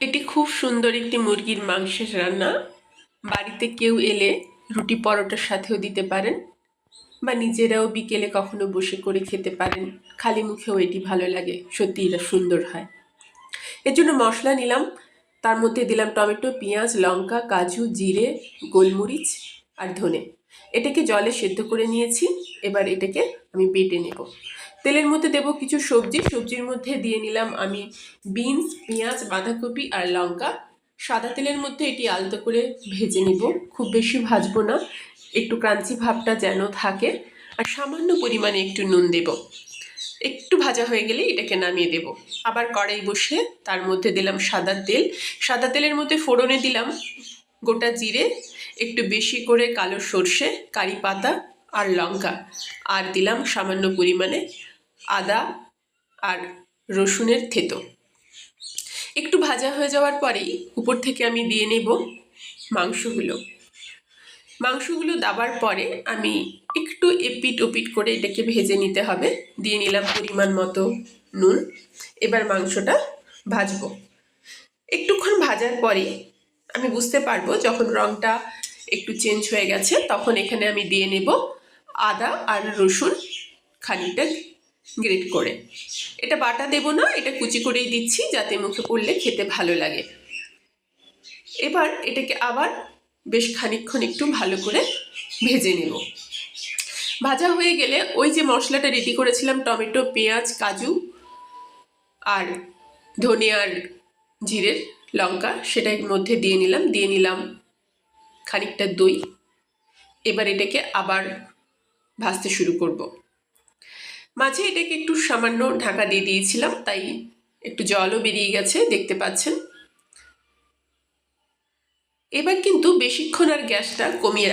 এটি খুব সুন্দর একটি মুরগির মাংসের রান্না। বাড়িতে কেউ এলে রুটি পরোটার সাথেও দিতে পারেন, বা নিজেরাও বিকেলে কখনো বসে করে খেতে পারেন। খালি মুখেও এটি ভালো লাগে, সত্যি এটা সুন্দর হয়। এর জন্য মশলা নিলাম, তার মধ্যে দিলাম টমেটো, পেঁয়াজ, লঙ্কা, কাজু, জিরে, গোলমরিচ আর ধনে। এটাকে জলে সেদ্ধ করে নিয়েছি। এবার এটাকে আমি বেটে নেব। তেলের মধ্যে দেব কিছু সবজি। সবজির মধ্যে দিয়ে নিলাম আমি বিনস, পেঁয়াজ, বাঁধাকপি আর লঙ্কা। সাদা তেলের মধ্যে এটি আলতো করে ভেজে নেব, খুব বেশি ভাজবো না, একটু ক্রাঞ্চি ভাবটা যেন থাকে। আর সামান্য পরিমাণে একটু নুন দেব। একটু ভাজা হয়ে গেলে এটাকে নামিয়ে দেব। আবার কড়াই বসে তার মধ্যে দিলাম সাদা তেল। সাদা তেলের মধ্যে ফোড়নে দিলাম গোটা জিরে, একটু বেশি করে কালো সর্ষে, কারি পাতা আর লঙ্কা, আর দিলাম সামান্য পরিমাণে আদা আর রসুনের থেতো। একটু ভাজা হয়ে যাওয়ার পরেই উপর থেকে আমি দিয়ে নেব মাংসগুলো দেওয়ার পরে আমি একটু এপিট ওপিট করে এটাকে ভেজে নিতে হবে। দিয়ে নিলাম পরিমাণ মতো নুন। এবার মাংসটা ভাজবো। একটুক্ষণ ভাজার পরে আমি বুঝতে পারবো যখন রঙটা একটু চেঞ্জ হয়ে গেছে, তখন এখানে আমি দিয়ে নেব আদা আর রসুন খানিকটা গ্রেট করে। এটা বাটা দেব না, এটা কুচি করেই দিচ্ছি যাতে মুখে পড়লে খেতে ভালো লাগে। এবার এটাকে আবার বেশ খানিকক্ষণ একটু ভালো করে ভেজে নেব। ভাজা হয়ে গেলে ওই যে মশলাটা রেডি করেছিলাম, টমেটো, পেঁয়াজ, কাজু আর ধনে আর জিরের, লঙ্কা, সেটার মধ্যে দিয়ে নিলাম খানিকটা দই। এবার এটাকে আবার ভাজতে শুরু করব। মাঝে এটাকে একটু সামান্য ঢাকা দিয়ে দিয়েছিলাম, তাই একটু জলও বেরিয়ে গেছে, দেখতে পাচ্ছেন। এবার কিন্তু বেশিক্ষণ আর গ্যাসটা কমিয়ে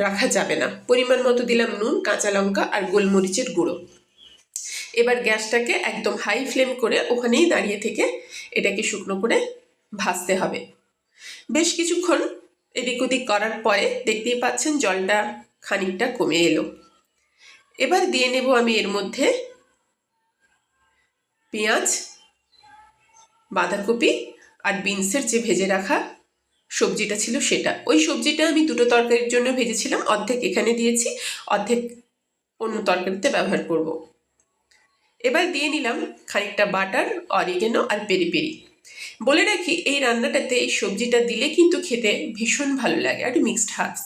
রাখা যাবে না। পরিমাণ মতো দিলাম নুন, কাঁচা লঙ্কা আর গোলমরিচের গুঁড়ো। এবার গ্যাসটাকে একদম হাই ফ্লেম করে ওখানেই দাঁড়িয়ে থেকে এটাকে শুকনো করে ভাজতে হবে। বেশ কিছুক্ষণ এদিক ওদিক করার পরে দেখতেই পাচ্ছেন জলটা খানিকটা কমে এলো। এবার দিয়ে নেব আমি এর মধ্যে পেঁয়াজ, বাঁধাকপি আর বিনসের যে ভেজে রাখা সবজিটা ছিল সেটা। ওই সবজিটা আমি দুটো তরকারির জন্য ভেজেছিলাম, অর্ধেক এখানে দিয়েছি, অর্ধেক অন্য তরকারিতে ব্যবহার করব। এবার দিয়ে নিলাম খানিকটা বাটার, অরিগেনো আর পেরি পেরি। বলে রাখি, এই রান্নাটাতে এই সবজিটা দিলে কিন্তু খেতে ভীষণ ভালো লাগে, আর মিক্সড হার্বস।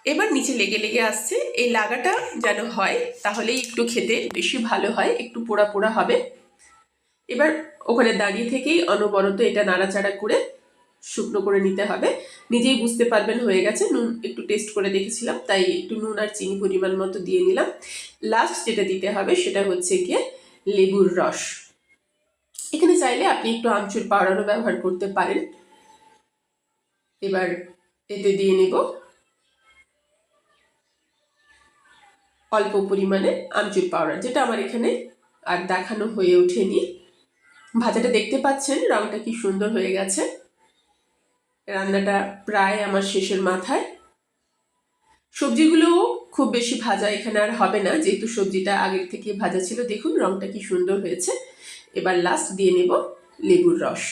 এবার নিচে লেগে লেগে আসছে, এই লাগাটা যেন হয়, তাহলেই একটু খেতে বেশি ভালো হয়, একটু পোড়া পোড়া হবে। এবার ওখানে দাঁড়িয়ে থেকেই অনবরত এটা নাড়াচাড়া করে শুকনো করে নিতে হবে। নিজেই বুঝতে পারবেন হয়ে গেছে। নুন একটু টেস্ট করে দেখেছিলাম, তাই একটু নুন আর চিনি পরিমাণ মতো দিয়ে নিলাম। লাস্ট যেটা দিতে হবে সেটা হচ্ছে গিয়ে লেবুর রস। এখানে চাইলে আপনি একটু আমচুর পাউডারও ব্যবহার করতে পারেন। এবার এতে দিয়ে নেব অল্প পরিমাণে আমচুর পাউডার, যেটা আমার এখানে আর দেখানো হয়ে ওঠেনি। ভাজাটা দেখতে পাচ্ছেন রঙটা কি সুন্দর হয়ে গেছে। রান্নাটা প্রায় আমার শেষের মাথায়। সবজিগুলো খুব বেশি ভাজা এখানে আর হবে না, যেহেতু সবজিটা আগের থেকে ভাজা ছিল। দেখুন রঙটা কি সুন্দর হয়েছে। এবার লাস্ট দিয়ে নেব লেবুর রস।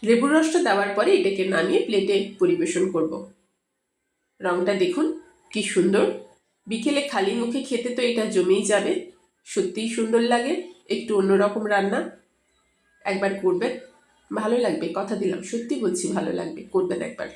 লেবুর রসটা দেওয়ার পরে এটাকে নামিয়ে প্লেটে পরিবেশন করব। রঙটা দেখুন কি সুন্দর। বিকেলে খালি মুখে খেতে তো এটা জমেই যাবে, সত্যিই সুন্দর লাগে। একটু অন্যরকম রান্না, একবার করবেন, ভালো লাগবে, কথা দিলাম, সত্যি বলছি ভালো লাগবে, করবেন একবার।